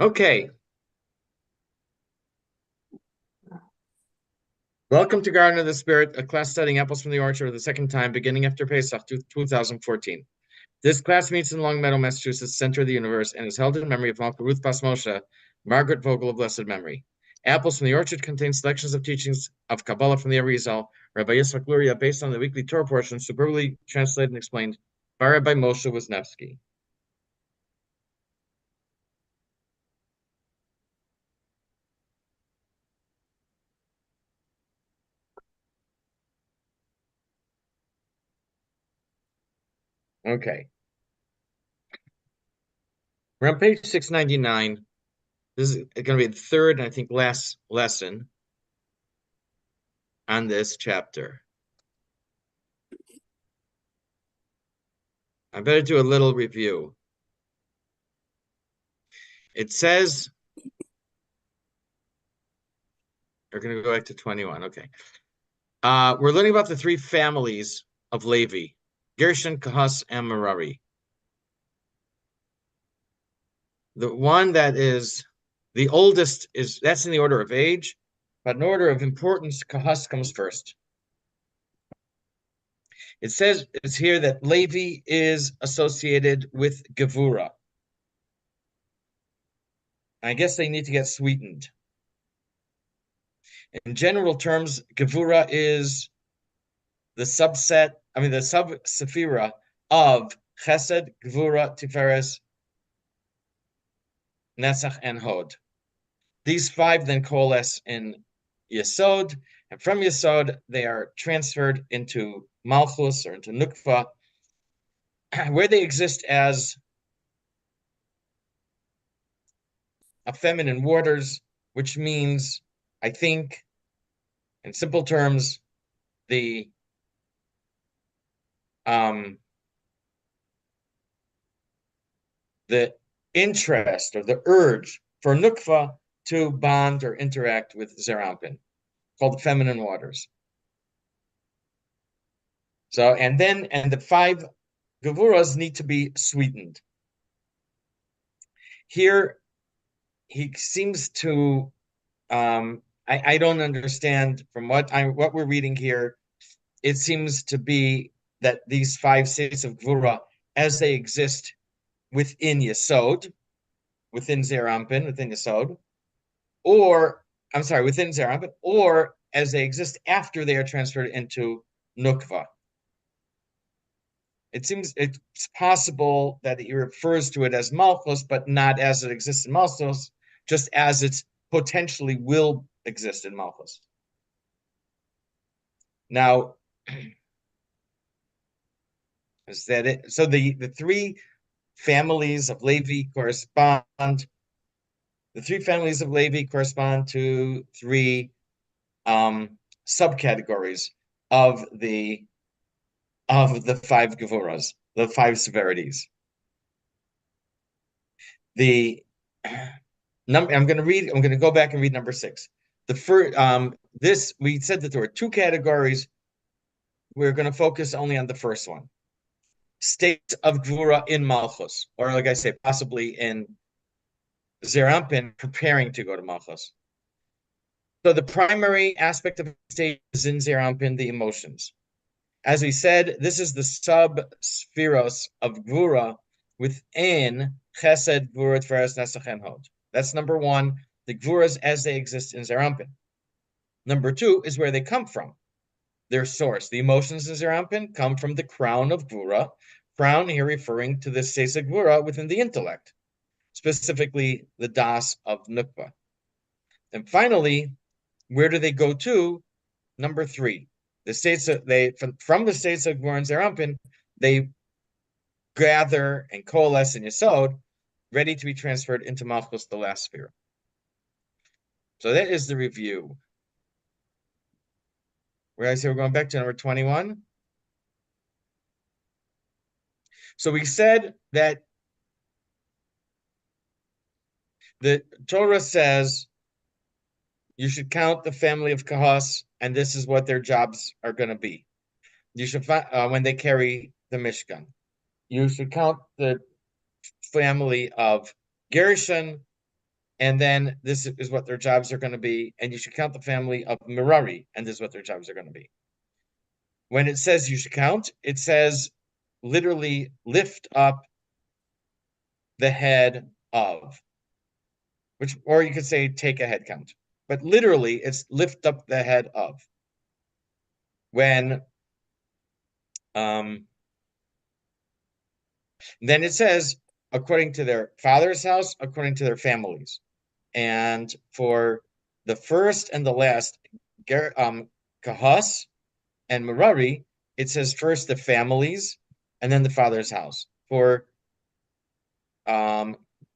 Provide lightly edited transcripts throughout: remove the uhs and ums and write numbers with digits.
Okay, welcome to Garden of the Spirit, a class studying apples from the orchard for the second time, beginning after Pesach 2014. This class meets in Long Meadow, Massachusetts, center of the universe, and is held in memory of Malka Ruth Bas Moshe, Margaret Vogel of blessed memory. Apples from the Orchard contain selections of teachings of Kabbalah from the Arizal, Rabbi Yitzchak Luria, based on the weekly Torah portion, superbly translated and explained by Rabbi Moshe Wisniewski. Okay. We're on page 699. This is going to be the third and I think last lesson on this chapter. I better do a little review. It says, we're going to go back to 21. Okay. We're learning about the three families of Levi, Gershon, Kahas, and Merari. The one that is the oldest that's in the order of age, but in order of importance, Kahas comes first. It says it's here that Levi is associated with Gevura. I guess they need to get sweetened. In general terms, Gevura is the sub-sephira of Chesed, Gvura, Tiferes, Netzach, and Hod. These five then coalesce in Yesod, and from Yesod they are transferred into Malchus or into Nukva, where they exist as a feminine waters, which means, I think, in simple terms, the um, the interest or the urge for Nukva to bond or interact with Zerampin, called the feminine waters. So, and the five Gavuras need to be sweetened. Here, he seems to, I don't understand from what we're reading here. It seems to be that these five states of Gvura, as they exist within Yesod, within Zerampin, within Yesod, or I'm sorry, within Zerampin, or as they exist after they are transferred into Nukva. It seems it's possible that he refers to it as Malchus, but not as it exists in Malchus, just as it potentially will exist in Malchus. Now, is that it? So the three families of Levi correspond. The three families of Levi correspond to three subcategories of the five Gevuras, the five severities. The number I'm going to go back and read number 6. The first this we said that there were two categories. We're going to focus only on the first one. States of Gvura in Malchus, or like I say, possibly in Zerampin preparing to go to Malchus. So the primary aspect of the state is in Zerampin, the emotions. As we said, this is the sub-spheros of Gvura within Chesed, Gvura, Tveres, Nesach, and Hod. That's number one, the Gvuras as they exist in Zerampin. Number two is where they come from, their source. The emotions in Zerampin come from the crown of Gvura, crown here referring to the states of Gvura within the intellect, specifically the Das of Nukva. And finally, where do they go to? Number three, the states that they from the states of Gvura and Zerampin, they gather and coalesce in Yesod, ready to be transferred into Malchus, the last sphere. So that is the review. Where I say we're going back to number 21. So we said that the Torah says you should count the family of Kahas, and this is what their jobs are going to be. You should when they carry the Mishkan. You should count the family of Gershon, And then this is what their jobs are going to be. And you should count the family of Merari, and this is what their jobs are going to be. When it says you should count, it says literally lift up the head of, which, or you could say take a head count. But literally, it's lift up the head of. When then it says according to their father's house, according to their families. And for the first and the last, Kahas and Merari, it says first the families and then the father's house. For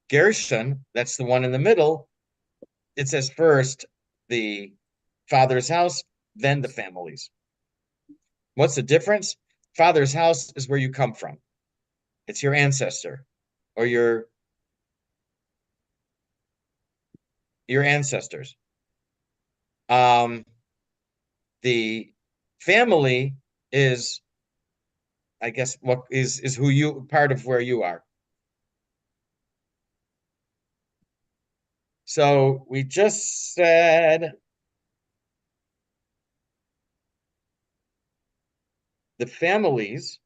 Gershon, that's the one in the middle, it says first the father's house, then the families. What's the difference? Father's house is where you come from. It's your ancestor or your ancestors. The family is, I guess, what is who you part of where you are. So we just said the families.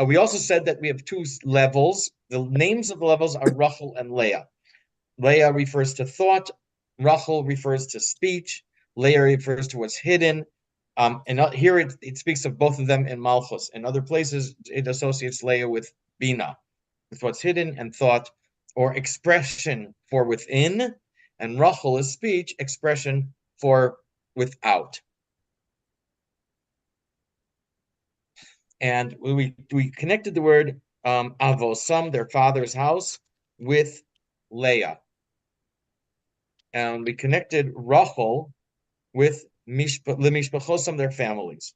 We also said that we have two levels. The names of the levels are Rachel and Leah. Leah refers to thought. Rachel refers to speech. Leah refers to what's hidden. And here it speaks of both of them in Malchus. In other places, it associates Leah with Bina, with what's hidden and thought, or expression for within. And Rachel is speech, expression for without. And we connected the word avosam, their father's house, with Leah. And we connected Rachel with Lemishpachosam, their families.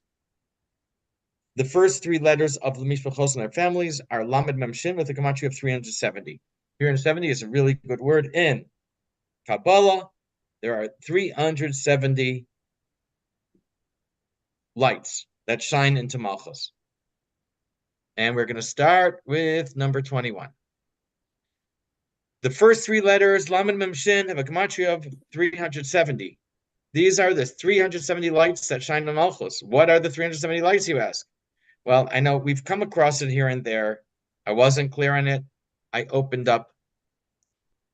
The first three letters of Lemishpachosam, their families, are Lamed Mem Shin with a gematria of 370. 370 is a really good word in Kabbalah. There are 370 lights that shine into Malchus. And we're going to start with number 21. The first three letters, Lamed Mem Shin, have a gematria of 370. These are the 370 lights that shine in Malchus. What are the 370 lights, you ask? Well, I know we've come across it here and there. I wasn't clear on it. I opened up.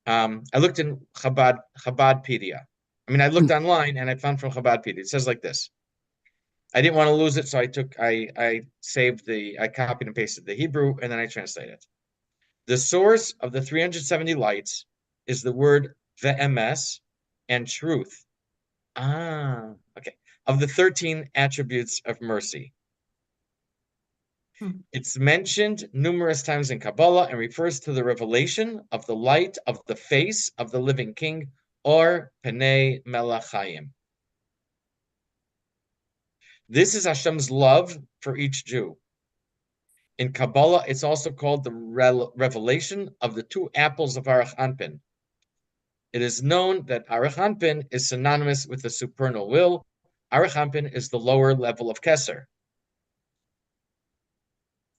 I looked in Chabadpedia. I looked online and I found from Chabadpedia. It says like this. I didn't want to lose it, so I saved I copied and pasted the Hebrew, and then I translated it. The source of the 370 lights is the word ve'emes and truth. Okay. Of the 13 attributes of mercy. It's mentioned numerous times in Kabbalah and refers to the revelation of the light of the face of the living king, or Penei Melachayim. This is Hashem's love for each Jew. In Kabbalah, it's also called the revelation of the two apples of Arach Anpin. It is known that Arach Anpin is synonymous with the supernal will. Arach Anpin is the lower level of Keser,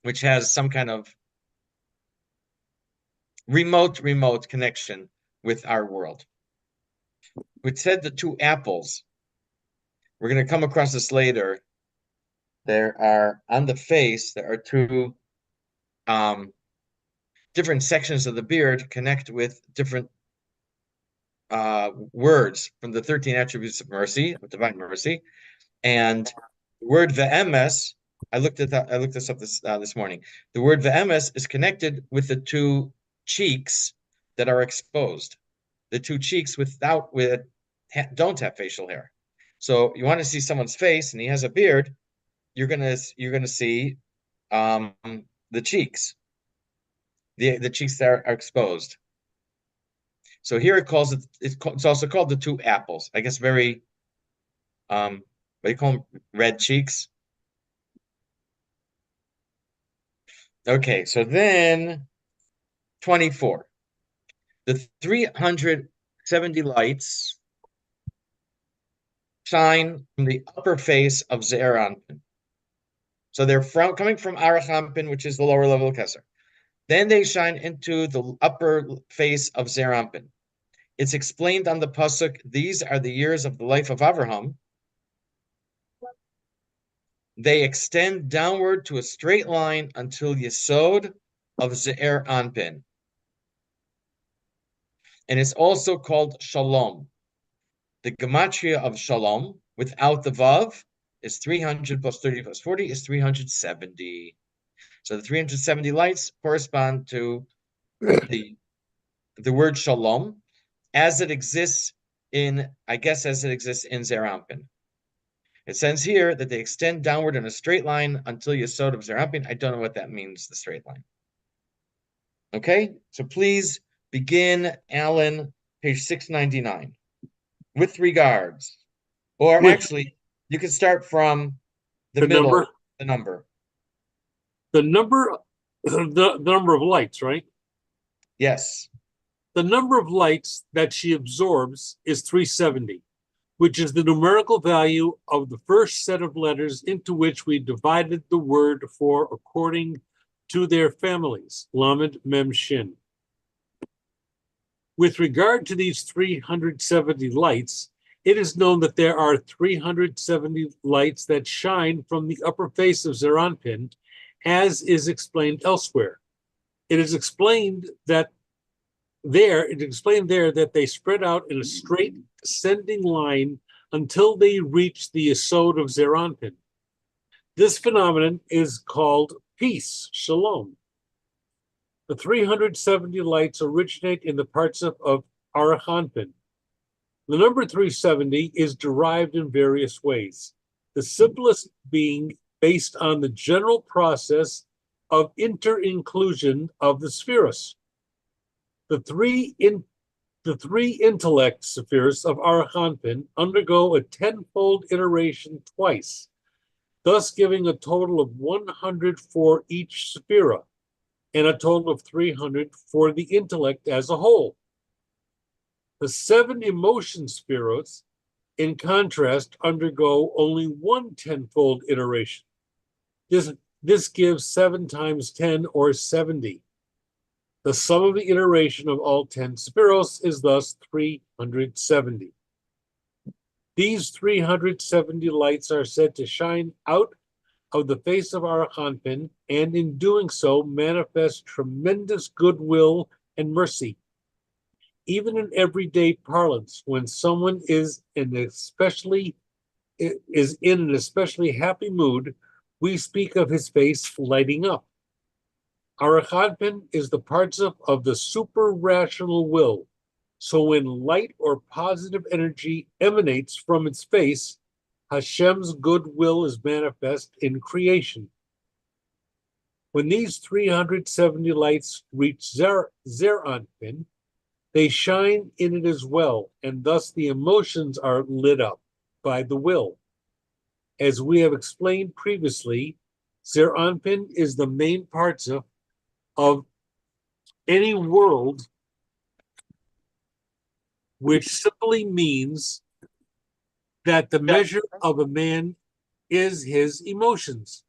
which has some kind of remote connection with our world. Which said the two apples. We're going to come across this later. There are on the face, there are two different sections of the beard connect with different words from the 13 attributes of mercy, of divine mercy. And the word ve'emes, I looked this up this morning. The word ve'emes is connected with the two cheeks that are exposed. The two cheeks don't have facial hair. So you want to see someone's face and he has a beard, you're gonna see the cheeks. The cheeks that are exposed. So here it's also called the two apples. I guess very what do you call them? Red cheeks. Okay, so then 24. The 370 lights shine from the upper face of Ze'er Anpin. So they're coming from Arach Anpin, which is the lower level of Keser. Then they shine into the upper face of Ze'er Anpin. It's explained on the pasuk, these are the years of the life of Avraham. They extend downward to a straight line until Yesod of Ze'er Anpin. And it's also called Shalom. The gematria of Shalom, without the Vav, is 300 plus 30 plus 40 is 370. So the 370 lights correspond to the word Shalom as it exists in, I guess, as it exists in Ze'er Anpin. It says here that they extend downward in a straight line until Yesod of Ze'er Anpin. I don't know what that means, the straight line. Okay, so please begin, Alan, page 699. With regards. Or actually, you can start from the middle, the number. The number, the number of lights, right? Yes. The number of lights that she absorbs is 370, which is the numerical value of the first set of letters into which we divided the word for according to their families, Lamed Mem Shin. With regard to these 370 lights, it is known that there are 370 lights that shine from the upper face of Ze'er Anpin, as is explained elsewhere. It is explained there that they spread out in a straight descending line until they reach the Yesod of Ze'er Anpin. This phenomenon is called peace, shalom. The 370 lights originate in the parts of Arach Anpin. The number 370 is derived in various ways, the simplest being based on the general process of inter-inclusion of the spheres. The three intellect spheres of Arach Anpin undergo a tenfold iteration twice, thus giving a total of 100 for each sphere, and a total of 300 for the intellect as a whole. The 7 emotion spheres, in contrast, undergo only one tenfold iteration. This gives 7 times 10, or 70. The sum of the iteration of all 10 spheros is thus 370. These 370 lights are said to shine out of the face of Arach Anpin, and in doing so manifest tremendous goodwill and mercy. Even in everyday parlance, when someone is in an especially happy mood, we speak of his face lighting up. Arach Anpin is the participle of the super-rational will, so when light or positive energy emanates from its face, Hashem's goodwill is manifest in creation. When these 370 lights reach Ze'er Anpin, they shine in it as well, and thus the emotions are lit up by the will. As we have explained previously, Ze'er Anpin is the main participle of any world, which simply means that the measure of a man is his emotions.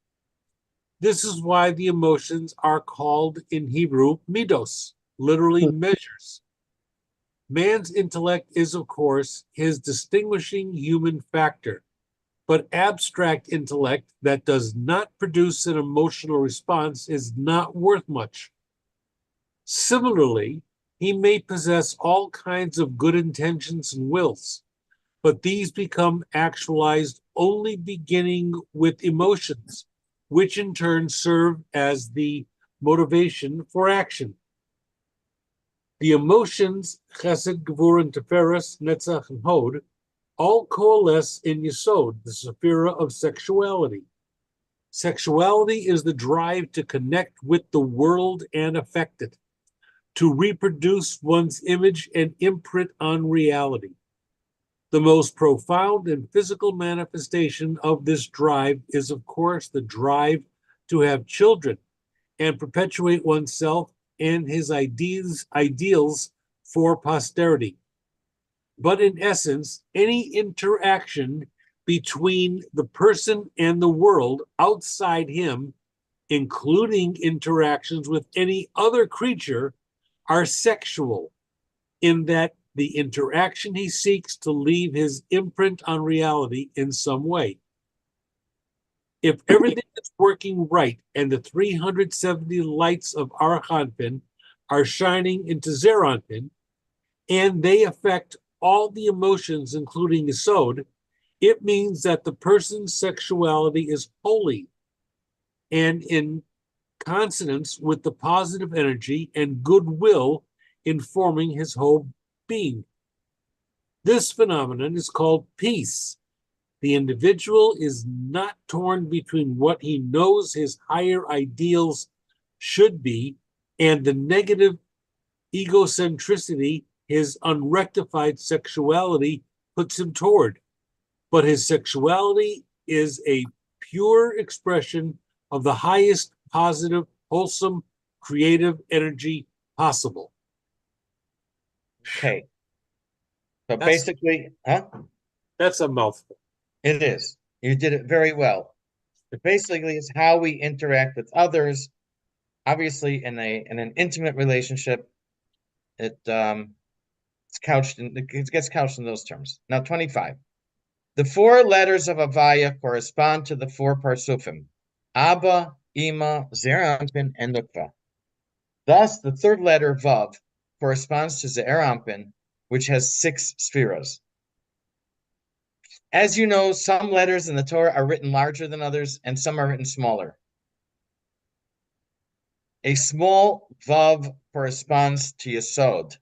This is why the emotions are called in Hebrew midos, literally measures. Man's intellect is, of course, his distinguishing human factor, but abstract intellect that does not produce an emotional response is not worth much. Similarly, he may possess all kinds of good intentions and wills, but these become actualized only beginning with emotions, which in turn serve as the motivation for action. The emotions, Chesed, Gvur, and Tiferes, Netzach, and Hod, all coalesce in Yesod, the sephira of sexuality. Sexuality is the drive to connect with the world and affect it, to reproduce one's image and imprint on reality. The most profound and physical manifestation of this drive is, of course, the drive to have children and perpetuate oneself and his ideals for posterity. But in essence, any interaction between the person and the world outside him, including interactions with any other creature, are sexual, in that the interaction he seeks to leave his imprint on reality in some way. If everything is working right and the 370 lights of Arhanpin are shining into Zeranpin, and they affect all the emotions, including Yesod, it means that the person's sexuality is holy and in consonance with the positive energy and goodwill informing his whole being. This phenomenon is called peace. The individual is not torn between what he knows his higher ideals should be and the negative egocentricity his unrectified sexuality puts him toward. But his sexuality is a pure expression of the highest positive, wholesome, creative energy possible. Okay. So That's basically, huh? that's a mouthful. It is. You did it very well. But basically, it's how we interact with others. Obviously, in an intimate relationship, it gets couched in those terms. Now, 25. The four letters of Avaya correspond to the four parsufim: Abba, Ima, Zerampin, and Nukva. Thus, the third letter Vav corresponds to Zerampin, which has 6 spheres. As you know, some letters in the Torah are written larger than others, and some are written smaller. A small Vav corresponds to Yesod,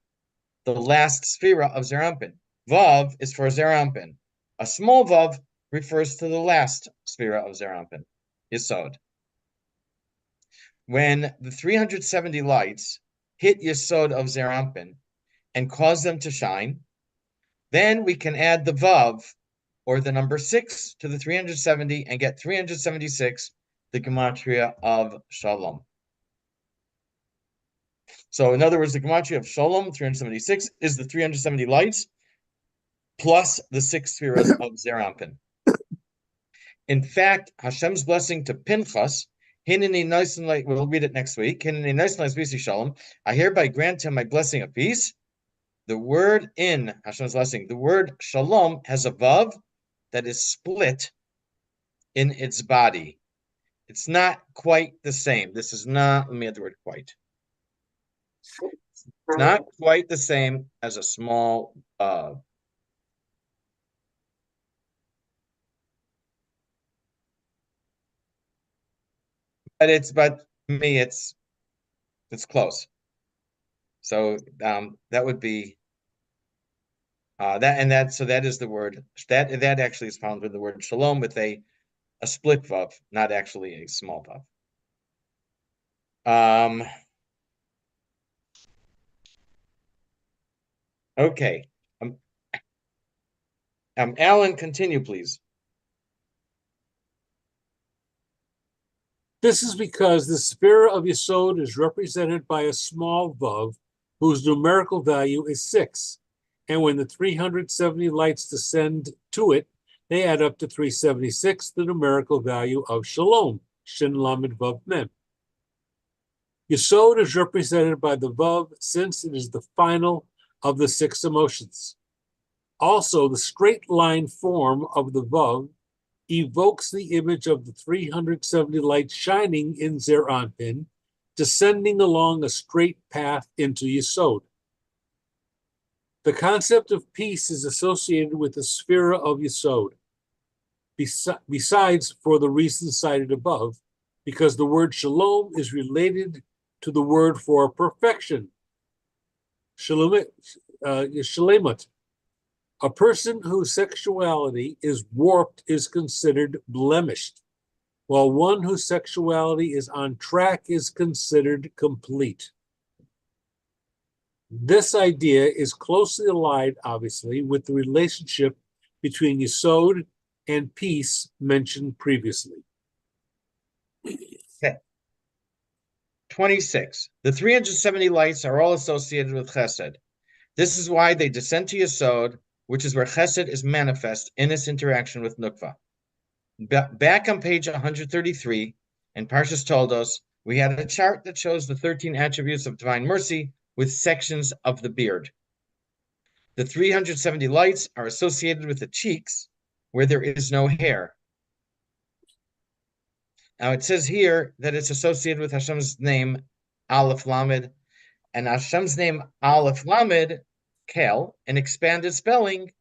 the last sphere of Zerampin. Vav is for Zerampin. A small Vav refers to the last sphere of Zerampin, Yesod. When the 370 lights hit Yesod of Zerampin and cause them to shine, then we can add the Vav, or the number 6, to the 370 and get 376, the gematria of Shalom. So in other words, the gematria of Shalom, 376, is the 370 lights plus the 6 spheres of Zerampin. In fact, Hashem's blessing to Pinchas, Hineni nice and light, we'll read it next week. Hineni nice and light, Shalom. I hereby grant him my blessing of peace. The word in Hashem's blessing, the word Shalom has a vav that is split in its body. It's not quite the same. This is not, let me add the word quite. It's not quite the same as a small but me it's close. So that would be that is the word that actually is found with the word shalom with a split vav, not actually a small vav. Okay. Alan, continue, please. This is because the sphere of Yesod is represented by a small vav whose numerical value is 6. And when the 370 lights descend to it, they add up to 376, the numerical value of Shalom, Shin Lamed Vav Mem. Yesod is represented by the vav since it is the final of the 6 emotions. Also, the straight line form of the vav evokes the image of the 370 lights shining in Zeranpin, descending along a straight path into Yesod. The concept of peace is associated with the sphere of Yesod, besides for the reasons cited above, because the word shalom is related to the word for perfection, shalemat. A person whose sexuality is warped is considered blemished, while one whose sexuality is on track is considered complete. This idea is closely allied, obviously, with the relationship between Yesod and peace mentioned previously. Okay. 26. The 370 lights are all associated with Chesed. This is why they descend to Yesod, which is where Chesed is manifest in its interaction with Nukva. Back on page 133, and Parshas told us, we had a chart that shows the 13 attributes of divine mercy with sections of the beard. The 370 lights are associated with the cheeks where there is no hair. Now it says here that it's associated with Hashem's name, Aleph Lamed, and Hashem's name, Aleph Lamed, Kel, an expanded spelling,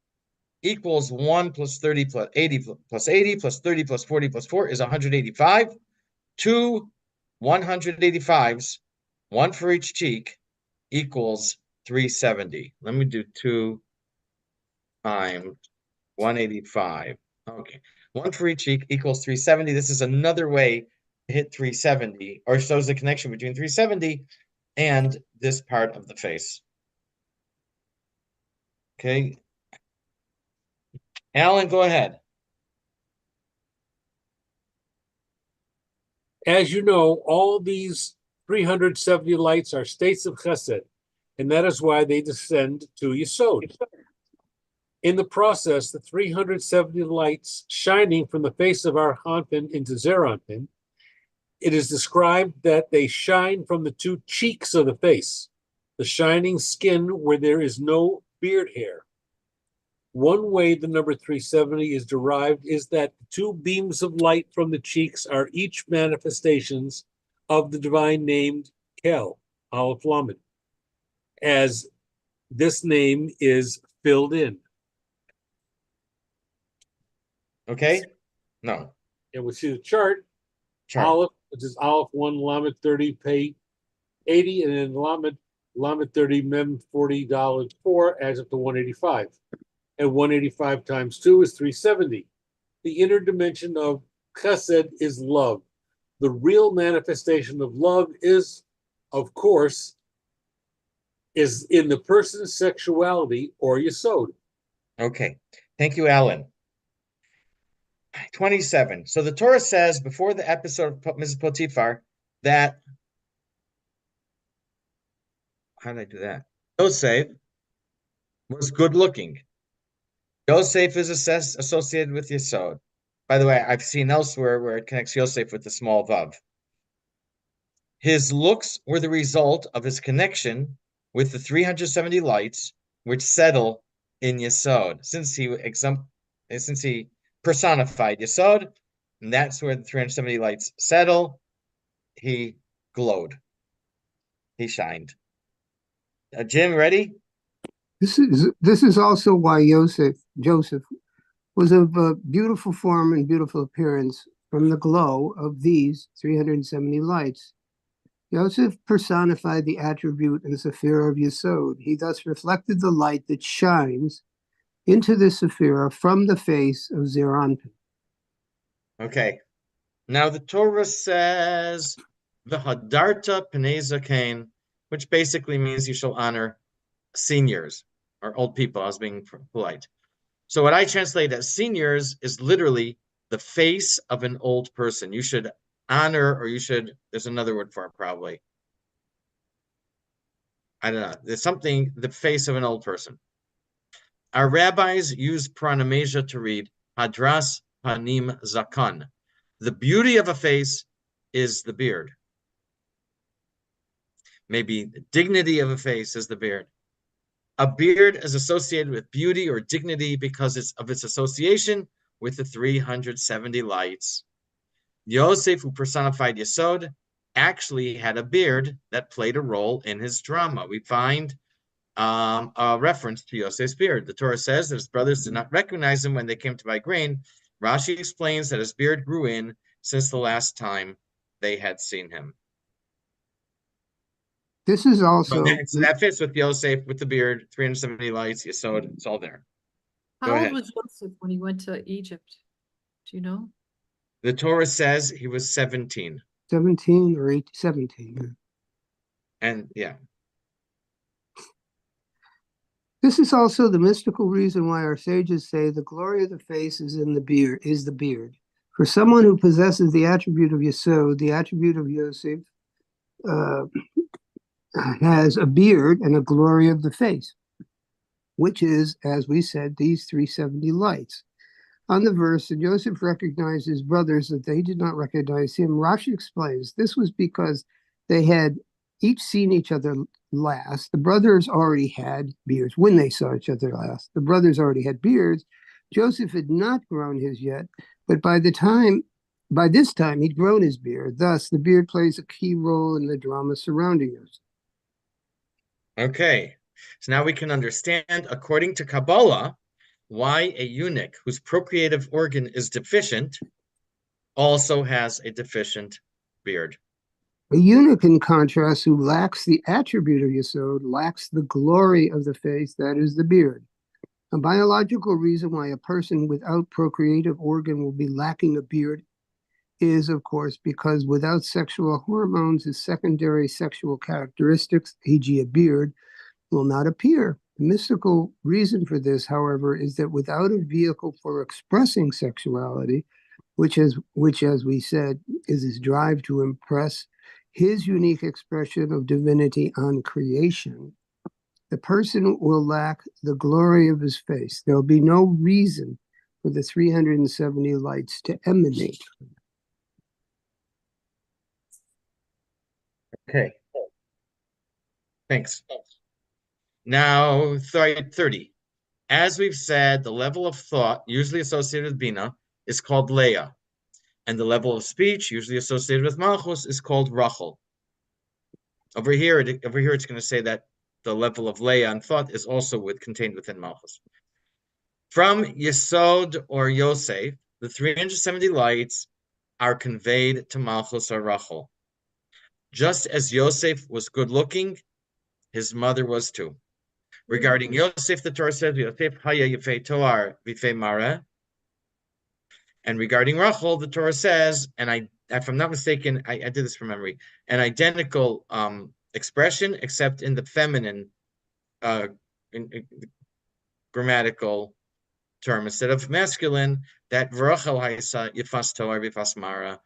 equals 1 plus 30 plus 80 plus 80 plus 30 plus 40 plus 4 is 185. Two 185s, one for each cheek, equals 370. Let me do 2 times 185. Okay. One for each cheek equals 370. This is another way to hit 370, or shows the connection between 370 and this part of the face. Okay. Alan, go ahead. As you know, all these 370 lights are states of chesed, and that is why they descend to Yesod. In the process, the 370 lights shining from the face of our Hanpin into Zeranpin, it is described that they shine from the two cheeks of the face, the shining skin where there is no beard hair. One way the number 370 is derived is that the two beams of light from the cheeks are each manifestations of the divine named Kel, Aleph Lamed, as this name is filled in. Okay? No. And we see the chart, Chart. Aleph, which is Aleph 1, Lamed 30, pay 80, and then Lamed 30, Mem $40.4 adds up to 185. And 185 times 2 is 370. The inner dimension of chesed is love. The real manifestation of love is, of course, is in the person's sexuality or yesod. Okay. Thank you, Alan. 27. So the Torah says before the episode of Mrs. Potiphar that, how did I do that? Yosef was good looking. Yosef is associated with Yesod. By the way, I've seen elsewhere where it connects Yosef with the small vav. His looks were the result of his connection with the 370 lights which settle in Yesod. Since he personified Yesod, and that's where the 370 lights settle, he glowed. He shined. Jim, ready? This is also why Joseph was of a beautiful form and beautiful appearance from the glow of these 370 lights. Joseph personified the attribute and sephira of Yesod. He thus reflected the light that shines into the sephira from the face of Zeranpin. Okay. Now the Torah says the Hadarta Pnei Zaken, which basically means you shall honor seniors or old people. I was being polite. So what I translate as seniors is literally the face of an old person. You should honor, or there's another word for it probably. I don't know. There's something, the face of an old person. Our rabbis use pronomasia to read Hadras Panim Zakan. The beauty of a face is the beard. Maybe the dignity of a face is the beard. A beard is associated with beauty or dignity because of its association with the 370 lights. Yosef, who personified Yesod, actually had a beard that played a role in his drama. We find a reference to Yosef's beard. The Torah says that his brothers did not recognize him when they came to buy grain. Rashi explains that his beard grew in since the last time they had seen him. This is also... So that fits with Yosef, with the beard, 370 lights, Yesod, it's all there. How old was Joseph when he went to Egypt? Do you know? The Torah says he was 17. 17 or 17. Yeah. And yeah. This is also the mystical reason why our sages say the glory of the face is in the beard. For someone who possesses the attribute of Yesod, the attribute of Yosef has a beard and a glory of the face, which is, as we said, these 370 lights. On the verse, and Joseph recognized his brothers that they did not recognize him. Rashi explains this was because they had each seen each other last, the brothers already had beards. When they saw each other last, the brothers already had beards. Joseph had not grown his yet, but by this time, he'd grown his beard. Thus, the beard plays a key role in the drama surrounding us. Okay, so now we can understand, according to Kabbalah, why a eunuch whose procreative organ is deficient also has a deficient beard. A eunuch, in contrast, who lacks the attribute of Yesod, lacks the glory of the face, that is the beard. A biological reason why a person without procreative organ will be lacking a beard is, of course, because without sexual hormones, his secondary sexual characteristics, e.g. a beard, will not appear. The mystical reason for this, however, is that without a vehicle for expressing sexuality, which as we said, is his drive to impress his unique expression of divinity on creation, the person will lack the glory of his face. There'll be no reason for the 370 lights to emanate. Okay. Thanks. Now, 30. As we've said, the level of thought usually associated with Bina is called Leah, and the level of speech usually associated with Malchus is called Rachel. Over here, it's going to say that the level of Leah and thought is also contained within Malchus. From Yesod or Yosef, the 370 lights are conveyed to Malchus or Rachel. Just as Yosef was good looking, his mother was too. Regarding Yosef, the Torah says, Yosef haya yifei toar v'ifei mareh. And regarding Rachel, the Torah says, and if I'm not mistaken, I did this from memory, an identical expression, except in the feminine grammatical term instead of masculine, that Rachel haisa yifas toar v'ifas mareh,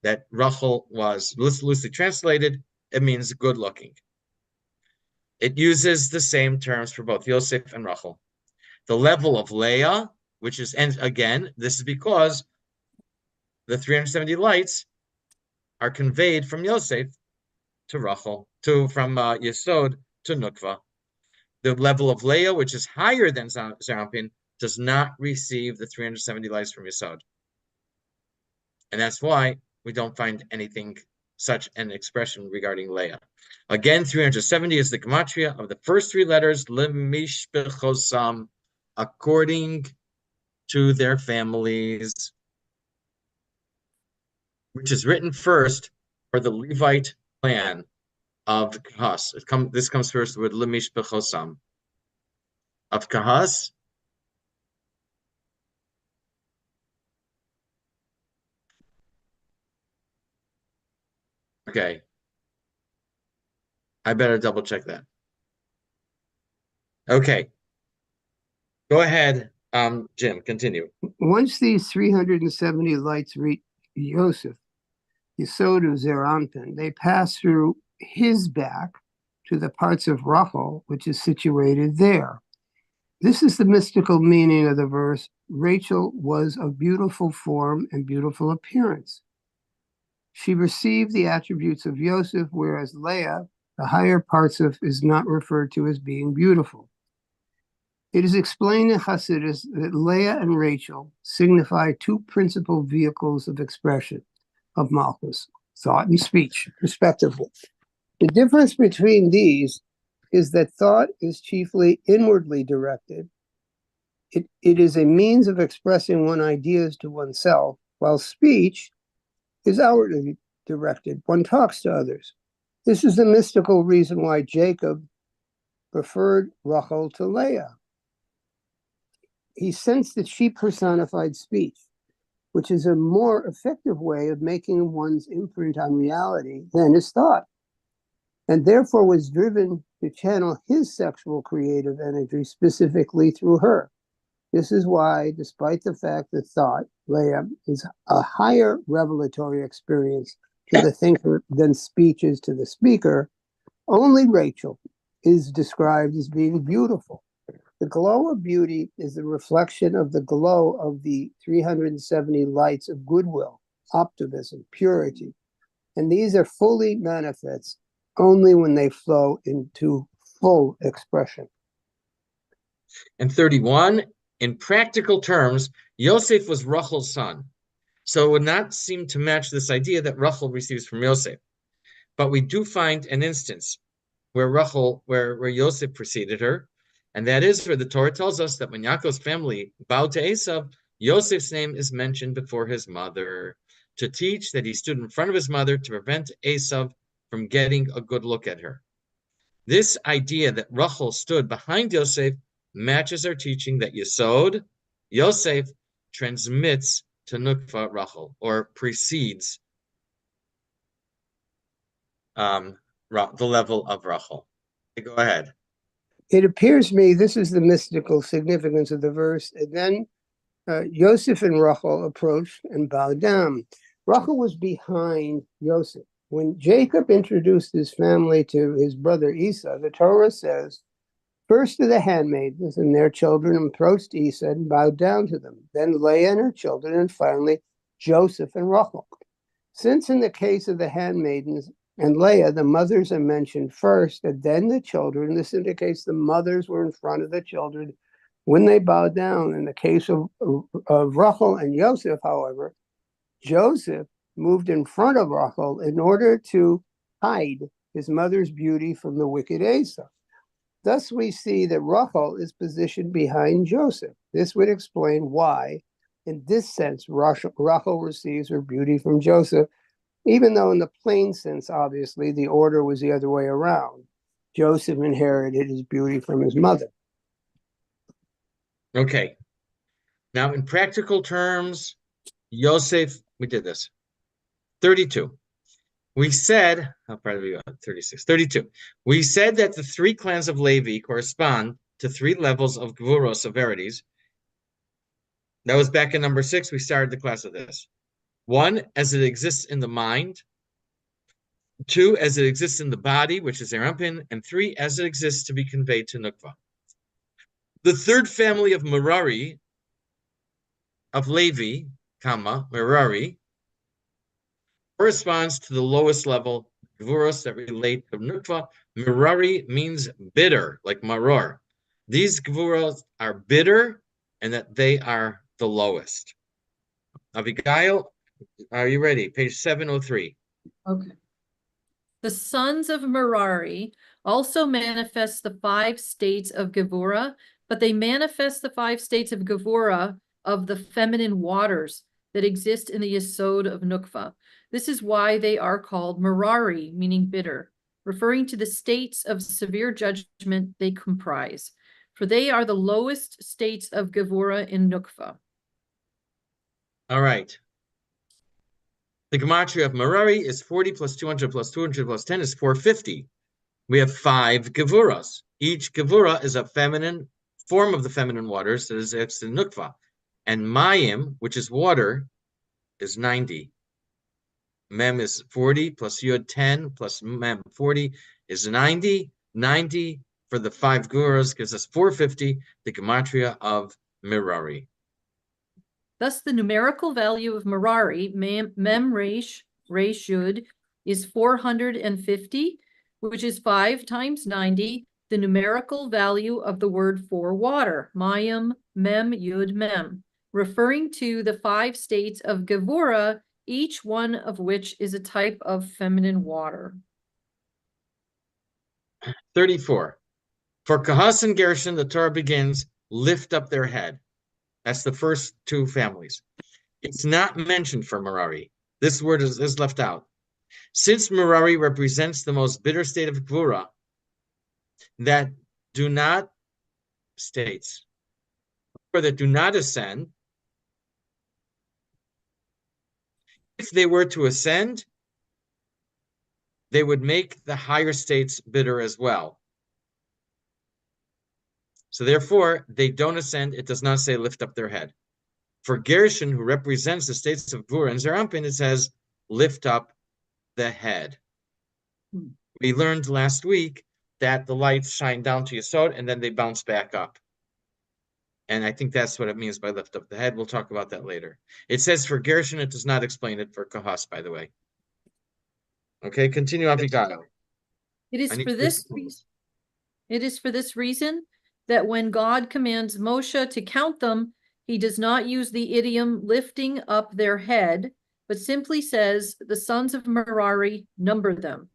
that Rachel was loosely translated, it means good looking. It uses the same terms for both Yosef and Rachel. The level of Leah, which is, and again, this is because the 370 lights are conveyed from Yosef to Rachel, from Yesod to Nukva. The level of Leah, which is higher than Zampin, does not receive the 370 lights from Yesod. And that's why we don't find anything such an expression regarding Leah. Again, 370 is the gematria of the first three letters, Lemishpechosam, according to their families, which is written first for the Levite clan of Kahas. This comes first with Lemishpechosam. Of Kahas, okay. I better double check that. Okay. Go ahead, Jim, continue. Once these 370 lights reach Yosef, Yesod of Zeranpin, they pass through his back to the parts of Rachel, which is situated there. This is the mystical meaning of the verse, Rachel was of beautiful form and beautiful appearance. She received the attributes of Yosef, whereas Leah, the higher parts of, is not referred to as being beautiful. It is explained in Hasidus that Leah and Rachel signify two principal vehicles of expression of Malchus, thought and speech, respectively. The difference between these is that thought is chiefly inwardly directed. It is a means of expressing one's ideas to oneself, while speech is outwardly directed. One talks to others. This is the mystical reason why Jacob preferred Rachel to Leah. He sensed that she personified speech, which is a more effective way of making one's imprint on reality than his thought, and therefore was driven to channel his sexual creative energy specifically through her. This is why, despite the fact that thought, Leah, is a higher revelatory experience to the thinker than speech is to the speaker, only Rachel is described as being beautiful. The glow of beauty is the reflection of the glow of the 370 lights of goodwill, optimism, purity, and these are fully manifest only when they flow into full expression. And 31, in practical terms, Yosef was Rachel's son. So it would not seem to match this idea that Rachel receives from Yosef. But we do find an instance where where Yosef preceded her, and that is where the Torah tells us that when Yaakov's family bowed to Esav, Yosef's name is mentioned before his mother, to teach that he stood in front of his mother to prevent Esav from getting a good look at her. This idea that Rachel stood behind Yosef matches our teaching that Yesod, Yosef, transmits to Nukva Rachel, or precedes the level of Rachel. Go ahead. It appears to me this is the mystical significance of the verse. And then Yosef and Rachel approached and bowed down. Rachel was behind Yosef. When Jacob introduced his family to his brother Esau, the Torah says, first the handmaidens and their children approached Esau and bowed down to them, then Leah and her children, and finally Joseph and Rachel. Since in the case of the handmaidens and Leah, the mothers are mentioned first, and then the children, this indicates the mothers were in front of the children when they bowed down. In the case of Rachel and Joseph, however, Joseph moved in front of Rachel in order to hide his mother's beauty from the wicked Esau. Thus, we see that Rachel is positioned behind Joseph. This would explain why, in this sense, Rachel receives her beauty from Joseph, even though in the plain sense, obviously, the order was the other way around. Joseph inherited his beauty from his mother. Okay. Now, in practical terms, Yosef, we did this. 32. We said, I'll probably be 36, 32. We said that the three clans of Levi correspond to three levels of Gvura severities. That was back in number 6. We started the class with this. 1, as it exists in the mind. 2, as it exists in the body, which is Erampin. And 3, as it exists to be conveyed to Nukva. The third family of Merari, of Levi, Merari, corresponds to the lowest level, Gvuros, that relate to Nukva. Merari means bitter, like maror. These Gvuros are bitter, and that they are the lowest. Abigail, are you ready? Page 703. Okay. The sons of Merari also manifest the 5 states of Gevurah, but they manifest the 5 states of Gevurah of the feminine waters that exist in the Yesod of Nukva. This is why they are called Merari, meaning bitter, referring to the states of severe judgment they comprise. For they are the lowest states of Gevurah in Nukva. All right. The gematria of Merari is 40 plus 200 plus 200 plus 10 is 450. We have 5 Gevuras. Each Gevura is a feminine form of the feminine waters that is in Nukva. And Mayim, which is water, is 90. Mem is 40 plus Yud 10 plus Mem 40 is 90. 90 for the 5 Gevuras gives us 450, the gematria of Merari. Thus, the numerical value of Merari, Mem Resh Yud, is 450, which is 5 times 90, the numerical value of the word for water, Mayim Mem Yud Mem, referring to the 5 states of Gevurah, each one of which is a type of feminine water. 34. For Kahas and Gershon, the Torah begins, lift up their head. That's the first 2 families. It's not mentioned for Merari. This word is left out. Since Merari represents the most bitter state of Gvura, that do not states, or that do not ascend, if they were to ascend, they would make the higher states bitter as well. So therefore, they don't ascend. It does not say lift up their head. For Gershon, who represents the states of Gvura and Zerampin, it says lift up the head. We learned last week that the lights shine down to Yesod and then they bounce back up. And I think that's what it means by lift up the head. We'll talk about that later. It says for Gershon, it does not explain it for Kahas, by the way. Okay, continue, Abigail. It is I need for this reason. It is for this reason that when God commands Moshe to count them, he does not use the idiom lifting up their head, but simply says, the sons of Merari, number them.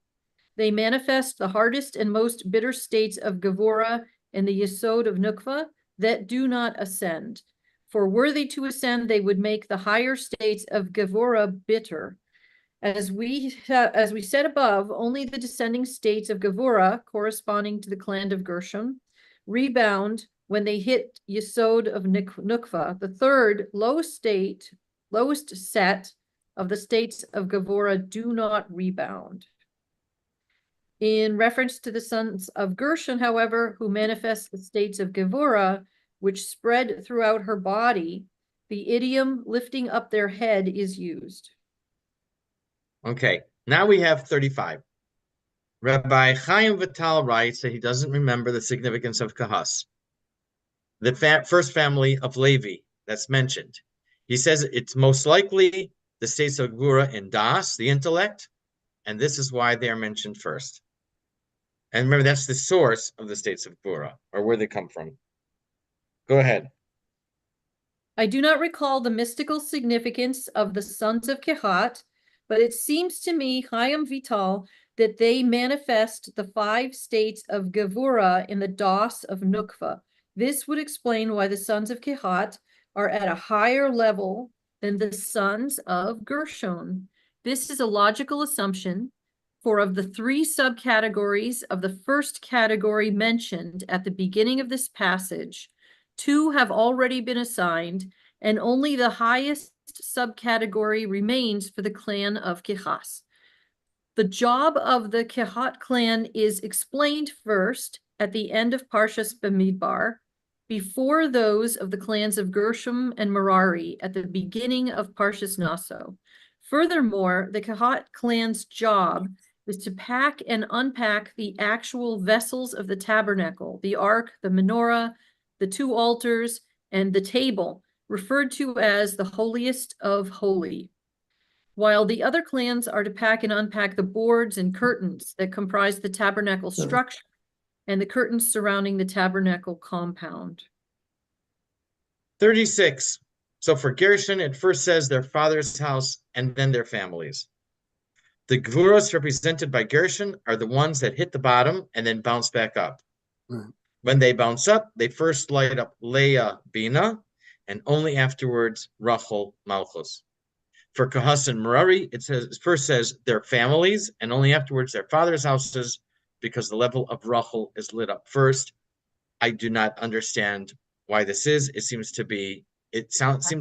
They manifest the hardest and most bitter states of Gevurah and the Yesod of Nukva that do not ascend. For were they to ascend, they would make the higher states of Gevurah bitter. As we said above, only the descending states of Gevurah, corresponding to the clan of Gershon, rebound when they hit Yesod of Nukva. The third lowest set of the states of Gevurah do not rebound. In reference to the sons of Gershon, however, who manifest the states of Gevurah, which spread throughout her body, the idiom lifting up their head is used. Okay, now we have 35. Rabbi Chaim Vital writes that he doesn't remember the significance of Kahas, the first family of Levi that's mentioned. He says it's most likely the states of Gvura and Das, the intellect, and this is why they are mentioned first. And remember, that's the source of the states of Gvura, or where they come from. Go ahead. I do not recall the mystical significance of the sons of Kehat, but it seems to me, Chaim Vital, that they manifest the 5 states of Gevurah in the Das of Nukva. This would explain why the sons of Kehat are at a higher level than the sons of Gershon. This is a logical assumption, for of the 3 subcategories of the first category mentioned at the beginning of this passage, 2 have already been assigned, and only the highest subcategory remains for the clan of Kehas. The job of the Kehat clan is explained first at the end of Parshas Bamidbar, before those of the clans of Gershom and Merari at the beginning of Parshas Naso. Furthermore, the Kehat clan's job is to pack and unpack the actual vessels of the tabernacle, the ark, the menorah, the 2 altars, and the table, referred to as the holiest of holy, while the other clans are to pack and unpack the boards and curtains that comprise the tabernacle structure and the curtains surrounding the tabernacle compound. 36. So for Gershon, it first says their father's house and then their families. The Gvuros represented by Gershon are the ones that hit the bottom and then bounce back up. Right. When they bounce up, they first light up Leah, Bina, and only afterwards Rachel, Malchus. For Kahas and Merari, first says their families, and only afterwards their father's houses, because the level of Rachel is lit up first. I do not understand why this is. It seems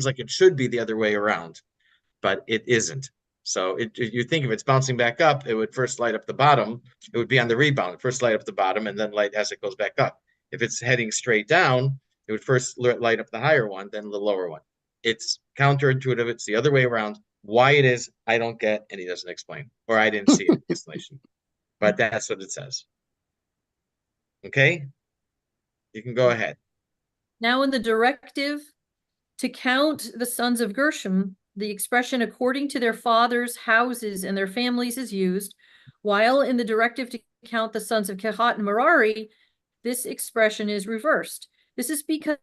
like it should be the other way around, but it isn't. So you think if it's bouncing back up, it would first light up the bottom. It would be on the rebound. First light up the bottom and then light as it goes back up. If it's heading straight down, it would first light up the higher one, then the lower one. It's counterintuitive. It's the other way around. Why it is, I don't get, and he doesn't explain. Or I didn't see an explanation. But that's what it says. Okay? You can go ahead. Now in the directive to count the sons of Gershom, the expression according to their fathers' houses and their families is used, while in the directive to count the sons of Kehat and Merari, this expression is reversed. This is because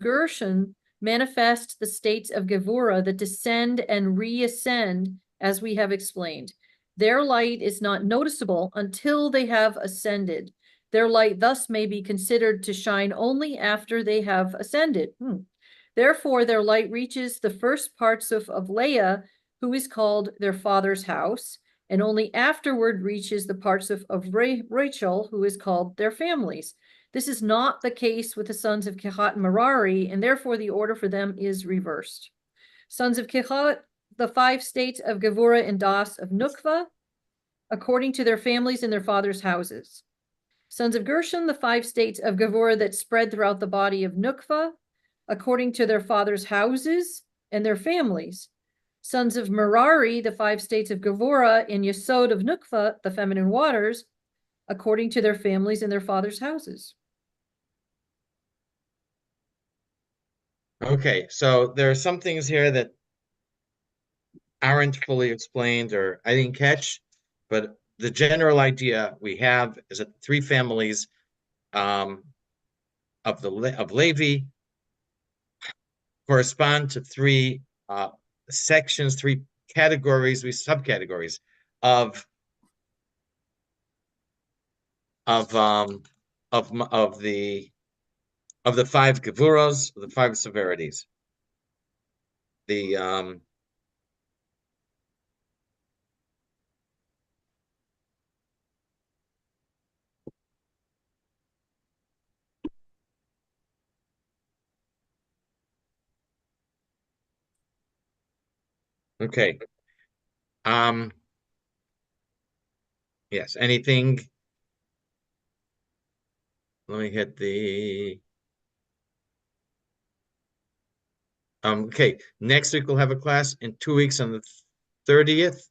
Gershon manifest the states of Gevurah that descend and reascend, as we have explained. Their light is not noticeable until they have ascended. Their light thus may be considered to shine only after they have ascended. Therefore, their light reaches the first parts of Leah, who is called their father's house, and only afterward reaches the parts of Rachel, who is called their families. This is not the case with the sons of Kehat and Merari, and therefore the order for them is reversed. Sons of Kehat, the 5 states of Gevurah and Das of Nukva, according to their families and their fathers' houses. Sons of Gershon, the 5 states of Gevurah that spread throughout the body of Nukva, according to their fathers' houses and their families. Sons of Merari, the 5 states of Gevurah in Yesod of Nukva, the feminine waters, according to their families and their fathers' houses. Okay, so there are some things here that aren't fully explained or I didn't catch, but the general idea we have is that three families of Levi correspond to three sections, three categories, subcategories of of um of the five gevuros, the five severities. The okay. Yes, anything? Let me hit the okay. Next week we'll have a class. In 2 weeks on the 30th.